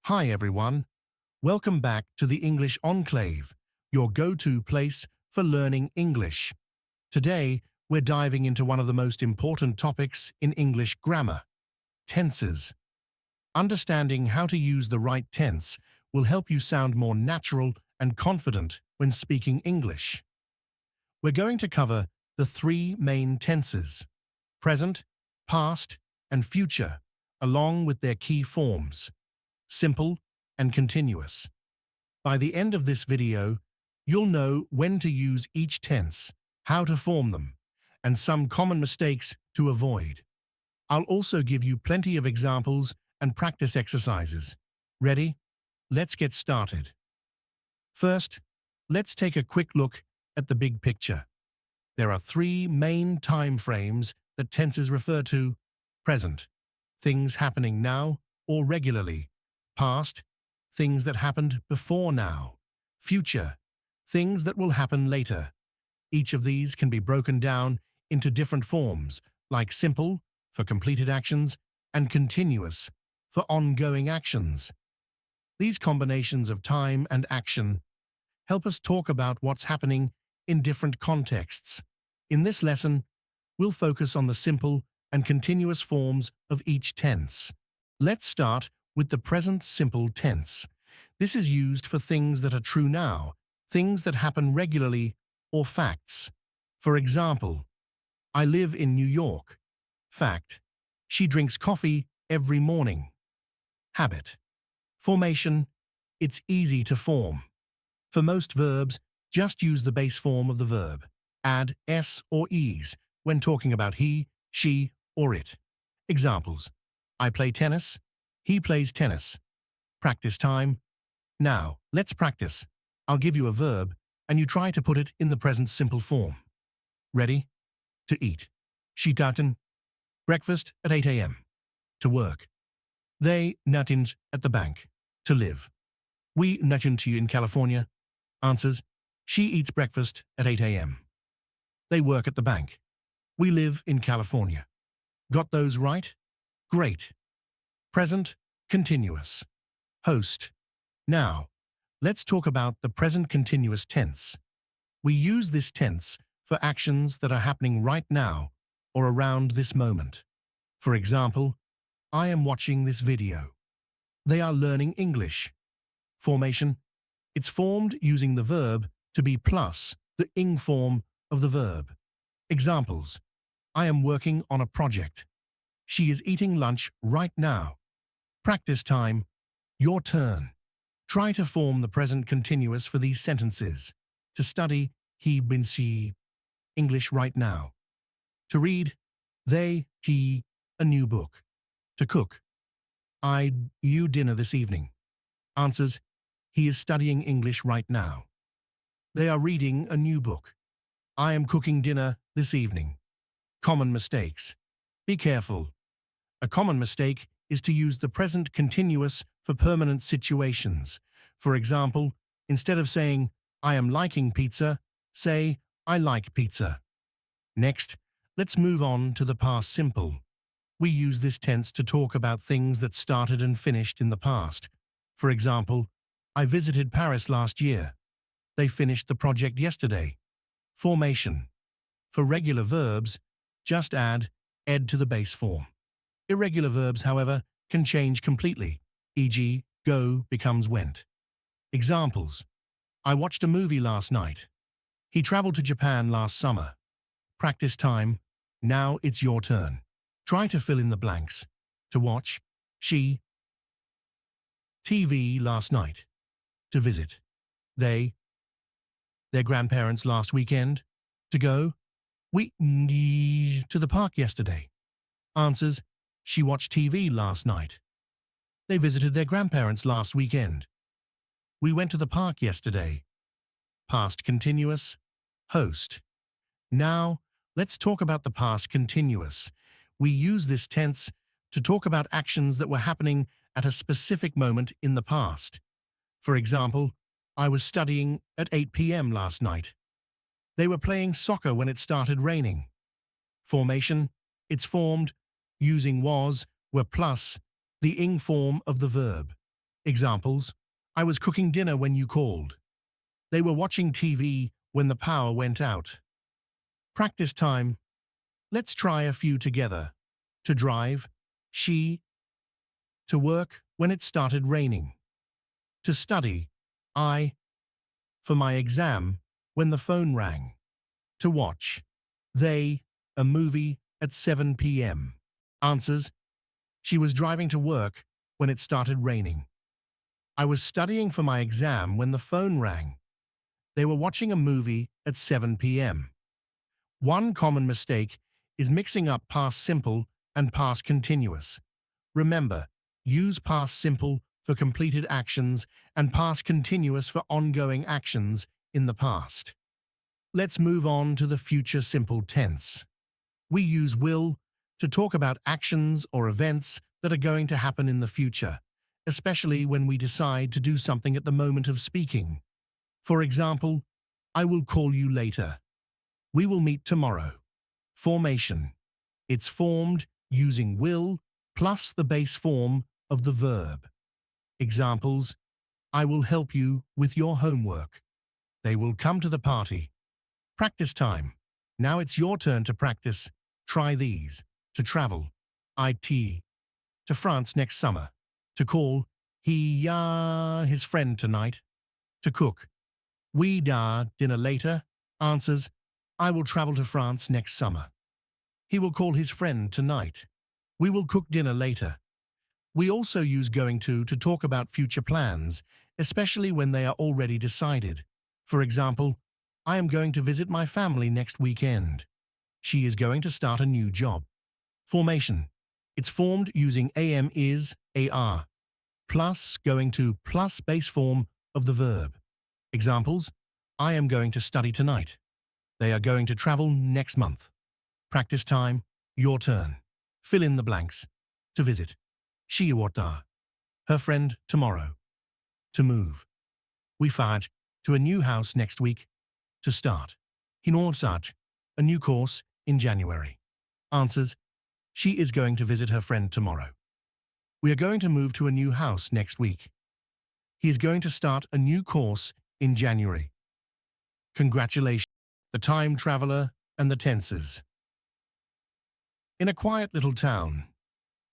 Hi everyone, welcome back to the English Enclave, your go-to place for learning English. Today, we're diving into one of the most important topics in English grammar, tenses. Understanding how to use the right tense will help you sound more natural and confident when speaking English. We're going to cover the three main tenses, present, past, and future, along with their key forms, simple and continuous. By the end of this video, you'll know when to use each tense, how to form them, and some common mistakes to avoid. I'll also give you plenty of examples and practice exercises. Ready? Let's get started. First, let's take a quick look at the big picture. There are three main time frames that tenses refer to: present, things happening now or regularly; past, things that happened before now; future, things that will happen later. Each of these can be broken down into different forms, like simple, for completed actions, and continuous, for ongoing actions. These combinations of time and action help us talk about what's happening in different contexts. In this lesson, we'll focus on the simple and continuous forms of each tense. Let's start with the present simple tense. This is used for things that are true now, things that happen regularly, or facts. For example, I live in New York. Fact, she drinks coffee every morning. Habit. Formation, it's easy to form. For most verbs, just use the base form of the verb. Add s or es when talking about he, she, or it. Examples: I play tennis. He plays tennis. Practice time. Now, let's practice. I'll give you a verb, and you try to put it in the present simple form. Ready? To eat. She daten. Breakfast at 8 a.m. To work. They natins at the bank. To live. We natin in California. Answers: she eats breakfast at 8 a.m. They work at the bank. We live in California. Got those right? Great. Present continuous. Host. Now, let's talk about the present continuous tense. We use this tense for actions that are happening right now or around this moment. For example, I am watching this video. They are learning English. Formation. It's formed using the verb to be plus the ing form of the verb. Examples: I am working on a project. She is eating lunch right now. Practice time. Your turn. Try to form the present continuous for these sentences. To study, he been see English right now. To read, he a new book. To cook, I you dinner this evening. Answers: he is studying English right now. They are reading a new book. I am cooking dinner this evening. Common mistakes. Be careful. A common mistake is to use the present continuous for permanent situations. For example, instead of saying, I am liking pizza, say, I like pizza. Next, let's move on to the past simple. We use this tense to talk about things that started and finished in the past. For example, I visited Paris last year. They finished the project yesterday. Formation. For regular verbs, just add ed to the base form. Irregular verbs, however, can change completely, e.g., go becomes went. Examples: I watched a movie last night. He traveled to Japan last summer. Practice time. Now it's your turn. Try to fill in the blanks. To watch, she, TV last night. To visit, they, their grandparents last weekend. To go, we to the park yesterday. Answers: she watched TV last night. They visited their grandparents last weekend. We went to the park yesterday. Past continuous. Host. Now, let's talk about the past continuous. We use this tense to talk about actions that were happening at a specific moment in the past. For example, I was studying at 8 p.m. last night. They were playing soccer when it started raining. Formation. It's formed using was, were plus, the ing form of the verb. Examples: I was cooking dinner when you called. They were watching TV when the power went out. Practice time. Let's try a few together. To drive, she. To work when it started raining. To study, I. For my exam, when the phone rang. To watch, they, a movie at 7 p.m. Answers: she was driving to work when it started raining. I was studying for my exam when the phone rang. They were watching a movie at 7 p.m. One common mistake is mixing up past simple and past continuous. Remember, use past simple for completed actions and past continuous for ongoing actions in the past. Let's move on to the future simple tense. We use will to talk about actions or events that are going to happen in the future, especially when we decide to do something at the moment of speaking. For example, I will call you later. We will meet tomorrow. Formation. It's formed using will plus the base form of the verb. Examples: I will help you with your homework. They will come to the party. Practice time. Now it's your turn to practice. Try these. To travel, IT. To France next summer. To call, his friend tonight. To cook, we dinner later. Answers: I will travel to France next summer. He will call his friend tonight. We will cook dinner later. We also use going to talk about future plans, especially when they are already decided. For example, I am going to visit my family next weekend. She is going to start a new job. Formation. It's formed using am is, ar, plus going to plus base form of the verb. Examples: I am going to study tonight. They are going to travel next month. Practice time. Your turn. Fill in the blanks. To visit, she orta. Her friend tomorrow. To move, we faj to a new house next week. To start, hinosaj, a new course in January. Answers: she is going to visit her friend tomorrow. We are going to move to a new house next week. He is going to start a new course in January. Congratulations. The time traveler and the tenses. In a quiet little town,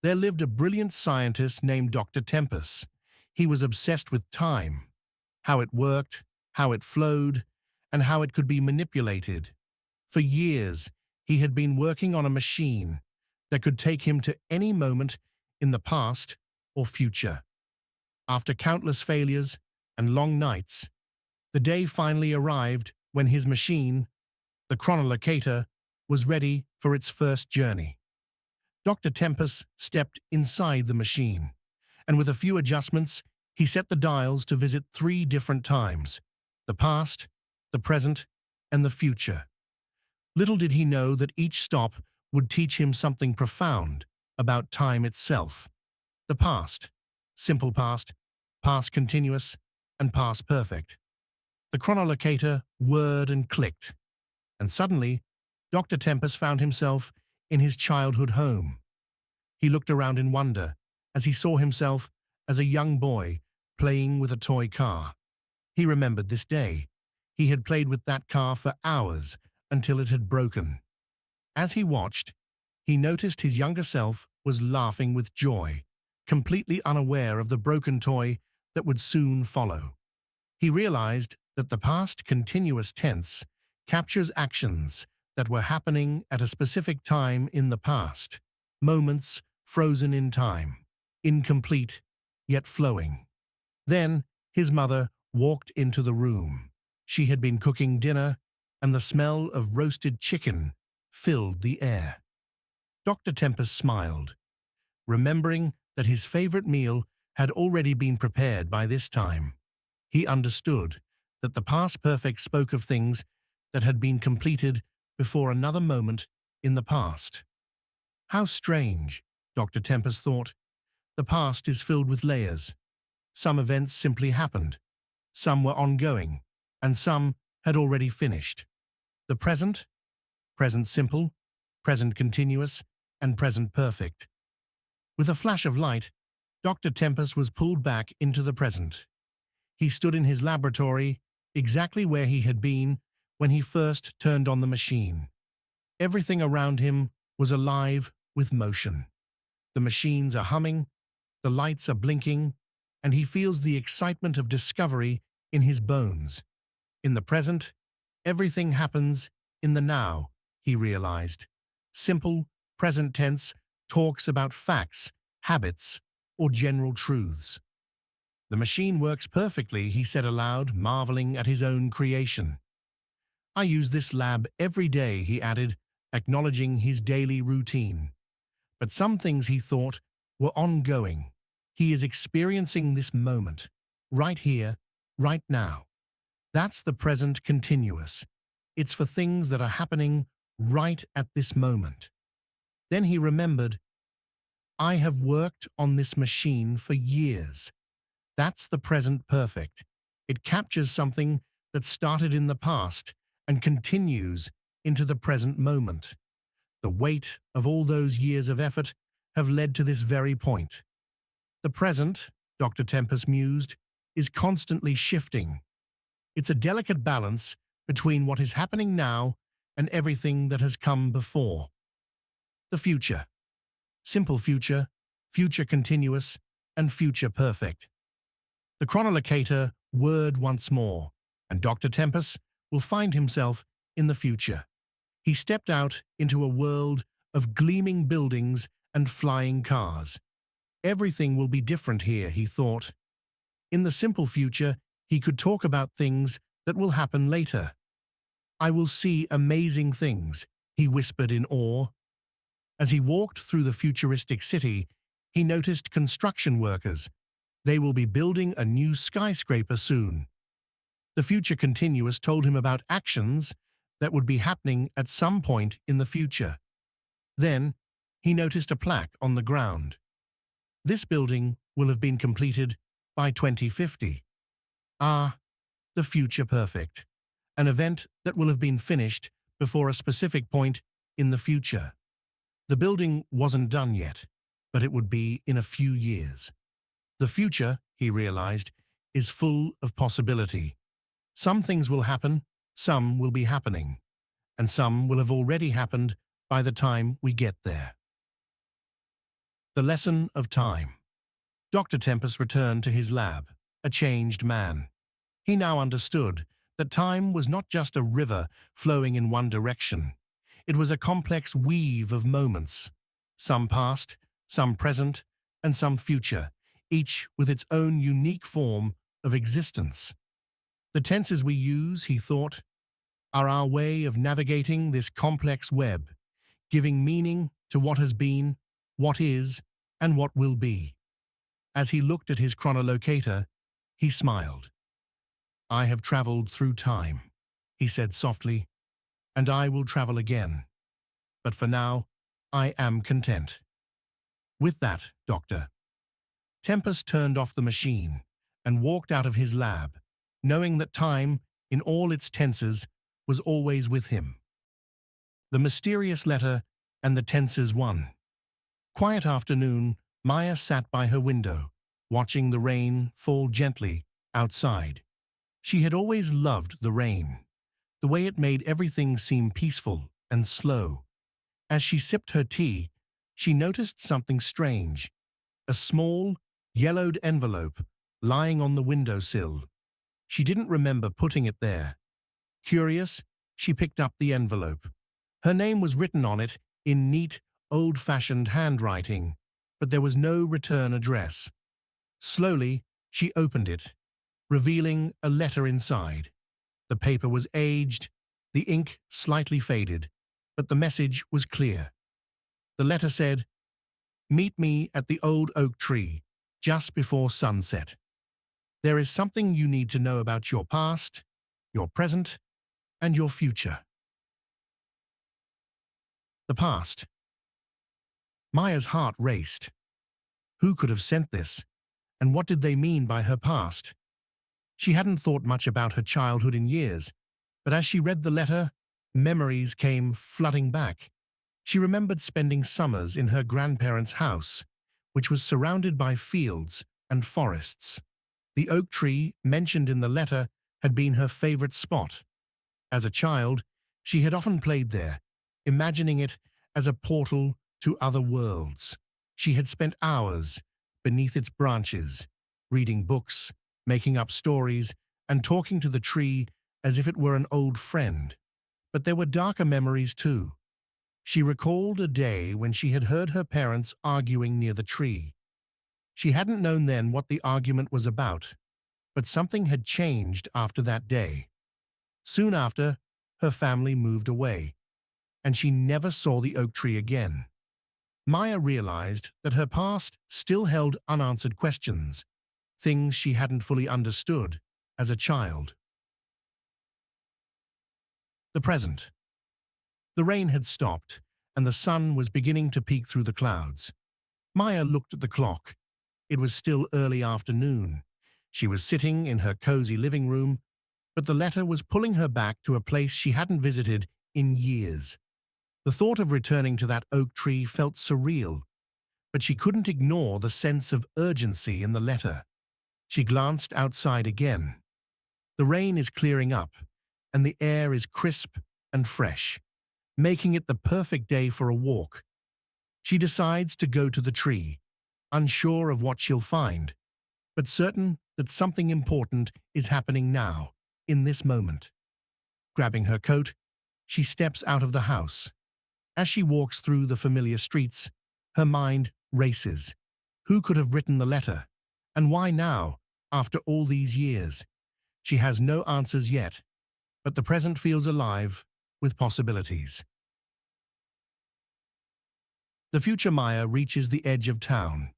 there lived a brilliant scientist named Dr. Tempest. He was obsessed with time, how it worked, how it flowed, and how it could be manipulated. For years, he had been working on a machine that could take him to any moment in the past or future. After countless failures and long nights, the day finally arrived when his machine, the chronolocator, was ready for its first journey. Dr. Tempest stepped inside the machine, and with a few adjustments, he set the dials to visit 3 different times: the past, the present, and the future. Little did he know that each stop would teach him something profound about time itself. The past, simple past, past continuous, and past perfect. The chronolocator whirred and clicked, and suddenly, Dr. Tempest found himself in his childhood home. He looked around in wonder as he saw himself as a young boy playing with a toy car. He remembered this day. He had played with that car for hours until it had broken. As he watched, he noticed his younger self was laughing with joy, completely unaware of the broken toy that would soon follow. He realized that the past continuous tense captures actions that were happening at a specific time in the past, moments frozen in time, incomplete yet flowing. Then his mother walked into the room. She had been cooking dinner, and the smell of roasted chicken filled the air. Dr. Tempest smiled, remembering that his favorite meal had already been prepared by this time. He understood that the past perfect spoke of things that had been completed before another moment in the past. How strange, Dr. Tempest thought. The past is filled with layers. Some events simply happened, some were ongoing, and some had already finished. The present, present simple, present continuous, and present perfect. With a flash of light, Dr. Tempest was pulled back into the present. He stood in his laboratory, exactly where he had been when he first turned on the machine. Everything around him was alive with motion. The machines are humming, the lights are blinking, and he feels the excitement of discovery in his bones. In the present, everything happens in the now, he realized. Simple, present tense talks about facts, habits, or general truths. The machine works perfectly, he said aloud, marveling at his own creation. I use this lab every day, he added, acknowledging his daily routine. But some things he thought were ongoing. He is experiencing this moment, right here, right now. That's the present continuous. It's for things that are happening right at this moment. Then he remembered, I have worked on this machine for years. That's the present perfect. It captures something that started in the past and continues into the present moment. The weight of all those years of effort have led to this very point. The present, Dr. Tempest mused, is constantly shifting. It's a delicate balance between what is happening now and everything that has come before. The future. Simple future, future continuous, and future perfect. The chronolocator whirred once more, and Dr. Tempest will find himself in the future. He stepped out into a world of gleaming buildings and flying cars. Everything will be different here, he thought. In the simple future, he could talk about things that will happen later. I will see amazing things, he whispered in awe. As he walked through the futuristic city, he noticed construction workers. They will be building a new skyscraper soon. The future continuous told him about actions that would be happening at some point in the future. Then, he noticed a plaque on the ground. This building will have been completed by 2050. Ah, the future perfect. An event that will have been finished before a specific point in the future. The building wasn't done yet, but it would be in a few years. The future, he realized, is full of possibility. Some things will happen, some will be happening, and some will have already happened by the time we get there. The lesson of time. Dr. Tempest returned to his lab, a changed man. He now understood that time was not just a river flowing in one direction. It was a complex weave of moments, some past, some present, and some future, each with its own unique form of existence. The tenses we use, he thought, are our way of navigating this complex web, giving meaning to what has been, what is, and what will be. As he looked at his chronolocator, he smiled. I have traveled through time, he said softly, and I will travel again. But for now, I am content. With that, Doctor. Tempest turned off the machine and walked out of his lab, knowing that time, in all its tenses, was always with him. The mysterious letter and the tenses one. Quiet afternoon, Maya sat by her window, watching the rain fall gently outside. She had always loved the rain, the way it made everything seem peaceful and slow. As she sipped her tea, she noticed something strange, a small, yellowed envelope lying on the windowsill. She didn't remember putting it there. Curious, she picked up the envelope. Her name was written on it in neat, old-fashioned handwriting, but there was no return address. Slowly, she opened it, revealing a letter inside. The paper was aged, the ink slightly faded, but the message was clear. The letter said, "Meet me at the old oak tree, just before sunset. There is something you need to know about your past, your present, and your future." The past. Maya's heart raced. Who could have sent this? And what did they mean by her past? She hadn't thought much about her childhood in years, but as she read the letter, memories came flooding back. She remembered spending summers in her grandparents' house, which was surrounded by fields and forests. The oak tree mentioned in the letter had been her favorite spot. As a child, she had often played there, imagining it as a portal to other worlds. She had spent hours beneath its branches, reading books, making up stories, and talking to the tree as if it were an old friend. But there were darker memories too. She recalled a day when she had heard her parents arguing near the tree. She hadn't known then what the argument was about, but something had changed after that day. Soon after, her family moved away, and she never saw the oak tree again. Maya realized that her past still held unanswered questions, things she hadn't fully understood as a child. The present. The rain had stopped, and the sun was beginning to peek through the clouds. Maya looked at the clock. It was still early afternoon. She was sitting in her cozy living room, but the letter was pulling her back to a place she hadn't visited in years. The thought of returning to that oak tree felt surreal, but she couldn't ignore the sense of urgency in the letter. She glanced outside again. The rain is clearing up, and the air is crisp and fresh, making it the perfect day for a walk. She decides to go to the tree, unsure of what she'll find, but certain that something important is happening now, in this moment. Grabbing her coat, she steps out of the house. As she walks through the familiar streets, her mind races. Who could have written the letter? And why now, after all these years? She has no answers yet, but the present feels alive with possibilities. The future Maya reaches the edge of town,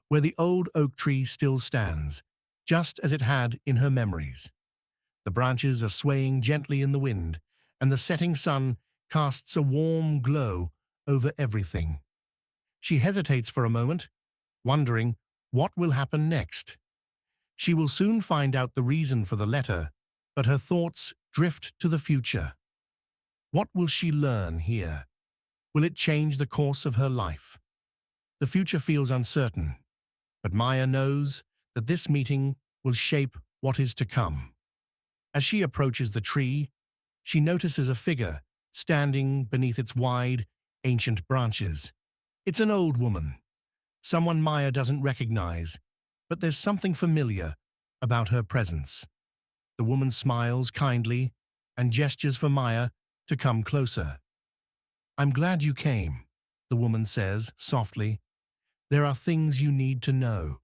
where the old oak tree still stands, just as it had in her memories. The branches are swaying gently in the wind, and the setting sun casts a warm glow over everything. She hesitates for a moment, wondering what will happen next. She will soon find out the reason for the letter, but her thoughts drift to the future. What will she learn here? Will it change the course of her life? The future feels uncertain, but Maya knows that this meeting will shape what is to come. As she approaches the tree, she notices a figure standing beneath its wide, ancient branches. It's an old woman, someone Maya doesn't recognize, but there's something familiar about her presence. The woman smiles kindly and gestures for Maya to come closer. "I'm glad you came," the woman says softly. "There are things you need to know."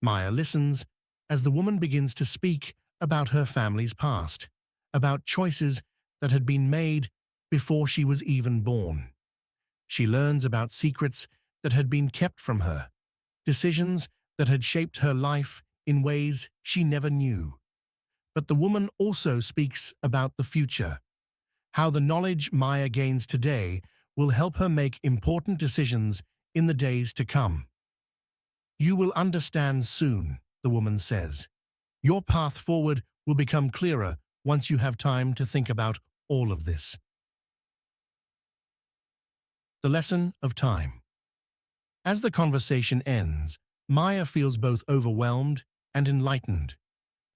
Maya listens as the woman begins to speak about her family's past, about choices that had been made before she was even born. She learns about secrets that had been kept from her, decisions that had shaped her life in ways she never knew. But the woman also speaks about the future, how the knowledge Maya gains today will help her make important decisions in the days to come. "You will understand soon," the woman says. "Your path forward will become clearer once you have time to think about all of this." The lesson of time. As the conversation ends, Maya feels both overwhelmed and enlightened.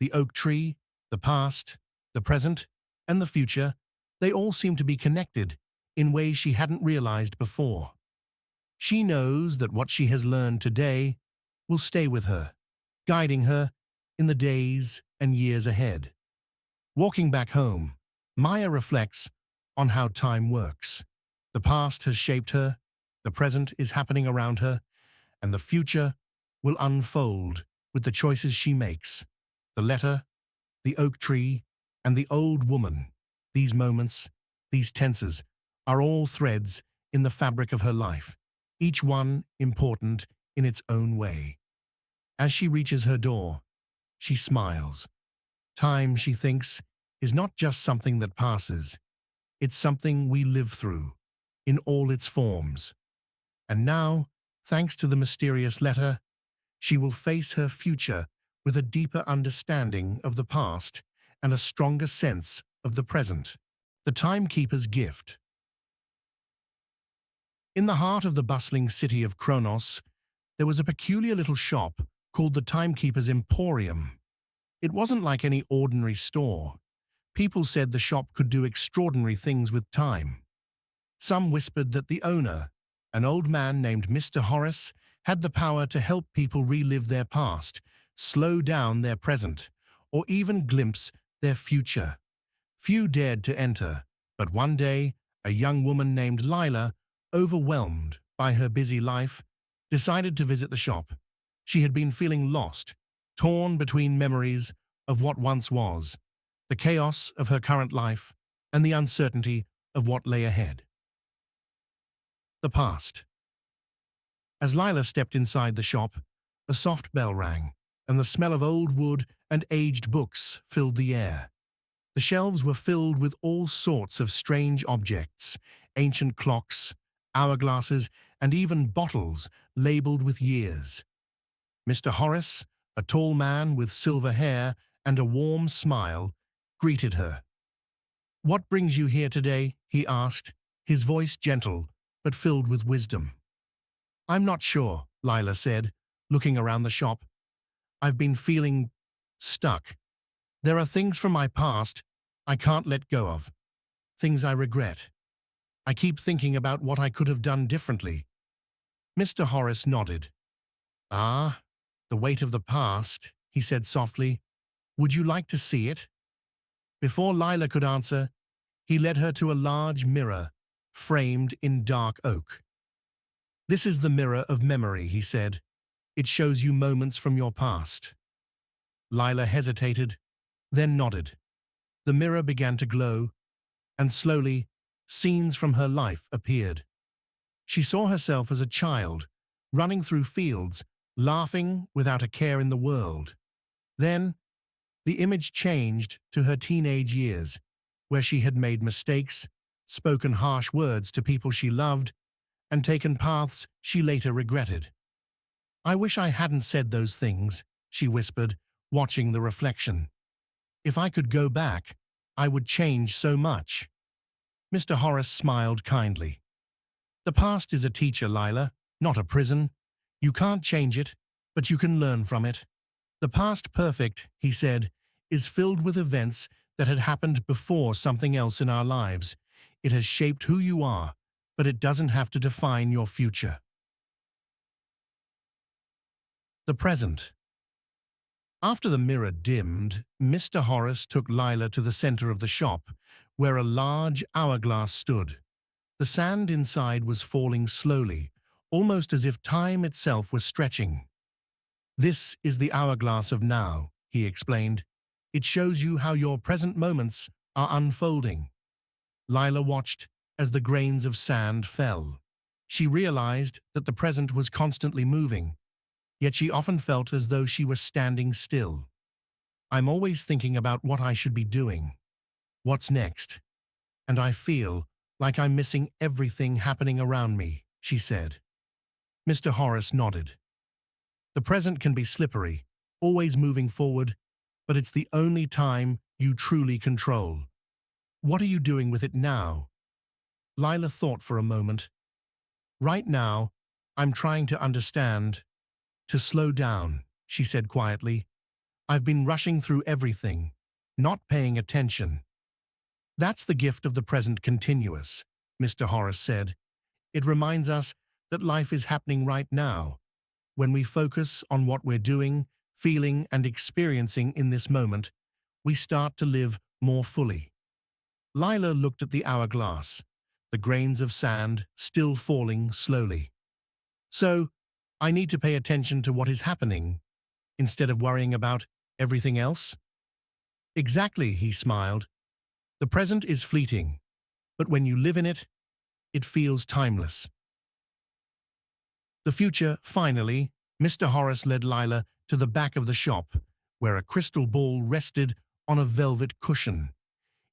The oak tree, the past, the present, and the future, they all seem to be connected in ways she hadn't realized before. She knows that what she has learned today will stay with her, guiding her in the days and years ahead. Walking back home, Maya reflects on how time works. The past has shaped her, the present is happening around her, and the future will unfold with the choices she makes. The letter, the oak tree, and the old woman, these moments, these tenses, are all threads in the fabric of her life, each one important in its own way. As she reaches her door, she smiles. Time, she thinks, is not just something that passes. It's something we live through, in all its forms. And now, thanks to the mysterious letter, she will face her future with a deeper understanding of the past and a stronger sense of the present. The Timekeeper's Gift. In the heart of the bustling city of Kronos, there was a peculiar little shop called the Timekeeper's Emporium. It wasn't like any ordinary store. People said the shop could do extraordinary things with time. Some whispered that the owner, an old man named Mr. Horace, had the power to help people relive their past, slow down their present, or even glimpse their future. Few dared to enter, but one day, a young woman named Lila, overwhelmed by her busy life, decided to visit the shop. She had been feeling lost, torn between memories of what once was, the chaos of her current life, and the uncertainty of what lay ahead. The past. As Lila stepped inside the shop, a soft bell rang, and the smell of old wood and aged books filled the air. The shelves were filled with all sorts of strange objects, ancient clocks, hourglasses, and even bottles labeled with years. Mr. Horace, a tall man with silver hair and a warm smile, greeted her. "What brings you here today?" he asked, his voice gentle but filled with wisdom. "I'm not sure," Lila said, looking around the shop. "I've been feeling stuck. There are things from my past I can't let go of, things I regret. I keep thinking about what I could have done differently." Mr. Horace nodded. "Ah, the weight of the past," he said softly. "Would you like to see it?" Before Lila could answer, he led her to a large mirror, framed in dark oak. "This is the mirror of memory," he said. "It shows you moments from your past." Lila hesitated, then nodded. The mirror began to glow, and slowly, scenes from her life appeared. She saw herself as a child, running through fields, laughing without a care in the world. Then, the image changed to her teenage years, where she had made mistakes, spoken harsh words to people she loved, and taken paths she later regretted. "I wish I hadn't said those things," she whispered, watching the reflection. "If I could go back, I would change so much." Mr. Horace smiled kindly. "The past is a teacher, Lila, not a prison. You can't change it, but you can learn from it. The past perfect," he said, "is filled with events that had happened before something else in our lives. It has shaped who you are, but it doesn't have to define your future." The present. After the mirror dimmed, Mr. Horace took Lila to the center of the shop, where a large hourglass stood. The sand inside was falling slowly, almost as if time itself was stretching. "This is the hourglass of now," he explained. "It shows you how your present moments are unfolding." Lila watched as the grains of sand fell. She realized that the present was constantly moving, yet she often felt as though she were standing still. "I'm always thinking about what I should be doing. What's next? And I feel like I'm missing everything happening around me," she said. Mr. Horace nodded. "The present can be slippery, always moving forward, but it's the only time you truly control. What are you doing with it now?" Lila thought for a moment. "Right now, I'm trying to understand, to slow down," she said quietly. "I've been rushing through everything, not paying attention." "That's the gift of the present continuous," Mr. Horace said. "It reminds us that life is happening right now. When we focus on what we're doing, feeling, and experiencing in this moment, we start to live more fully." Lila looked at the hourglass, the grains of sand still falling slowly. "So, I need to pay attention to what is happening, instead of worrying about everything else?" "Exactly," he smiled. "The present is fleeting, but when you live in it, it feels timeless." The future, finally, Mr. Horace led Lila to the back of the shop, where a crystal ball rested on a velvet cushion.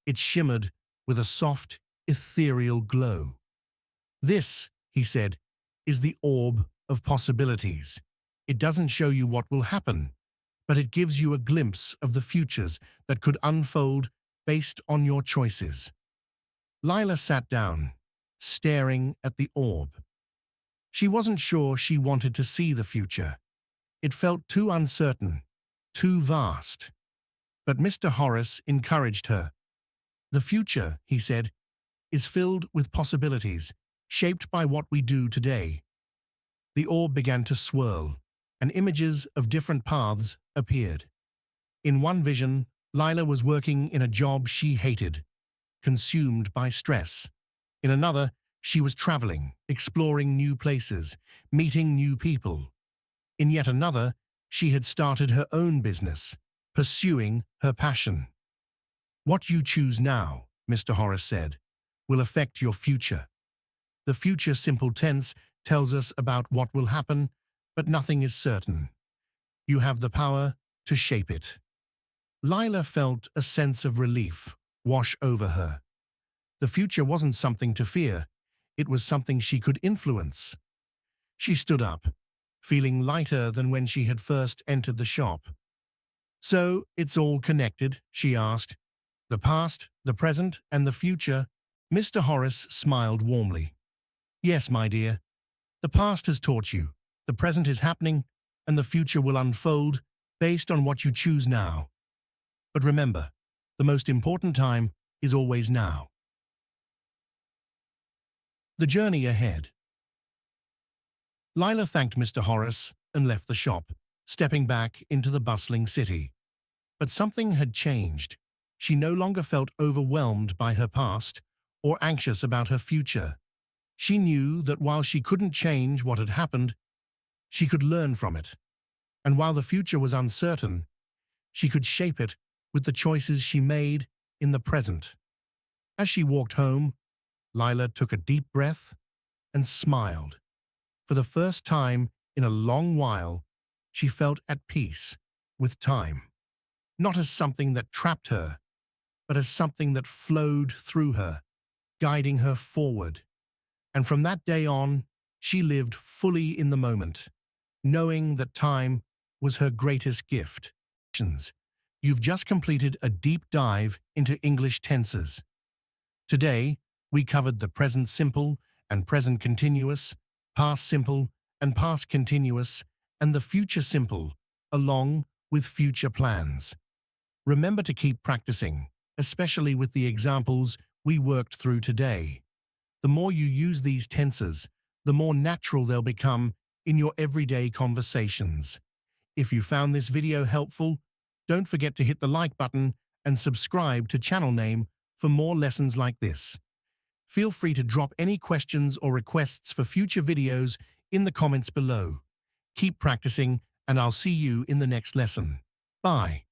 It shimmered with a soft, ethereal glow. "This," he said, "is the orb of possibilities. It doesn't show you what will happen, but it gives you a glimpse of the futures that could unfold based on your choices." Lila sat down, staring at the orb. She wasn't sure she wanted to see the future. It felt too uncertain, too vast. But Mr. Horace encouraged her. The future, he said, is filled with possibilities, shaped by what we do today. The orb began to swirl, and images of different paths appeared. In one vision, Lila was working in a job she hated, consumed by stress. In another, she was traveling, exploring new places, meeting new people. In yet another, she had started her own business, pursuing her passion. What you choose now, Mr. Horace said, will affect your future. The future simple tense tells us about what will happen, but nothing is certain. You have the power to shape it. Lila felt a sense of relief wash over her. The future wasn't something to fear, it was something she could influence. She stood up, feeling lighter than when she had first entered the shop. So, it's all connected, she asked. The past, the present, and the future. Mr. Horace smiled warmly. Yes, my dear. The past has taught you, the present is happening, and the future will unfold based on what you choose now. But remember, the most important time is always now. The journey ahead. Lila thanked Mr. Horace and left the shop, stepping back into the bustling city. But something had changed. She no longer felt overwhelmed by her past or anxious about her future. She knew that while she couldn't change what had happened, she could learn from it. And while the future was uncertain, she could shape it with the choices she made in the present. As she walked home, Lila took a deep breath and smiled. For the first time in a long while, she felt at peace with time. Not as something that trapped her, but as something that flowed through her, guiding her forward. And from that day on, she lived fully in the moment, knowing that time was her greatest gift. You've just completed a deep dive into English tenses. Today, we covered the present simple and present continuous, past simple and past continuous, and the future simple, along with future plans. Remember to keep practicing, especially with the examples we worked through today. The more you use these tenses, the more natural they'll become in your everyday conversations. If you found this video helpful, don't forget to hit the like button and subscribe to channel name for more lessons like this. Feel free to drop any questions or requests for future videos in the comments below. Keep practicing, and I'll see you in the next lesson. Bye.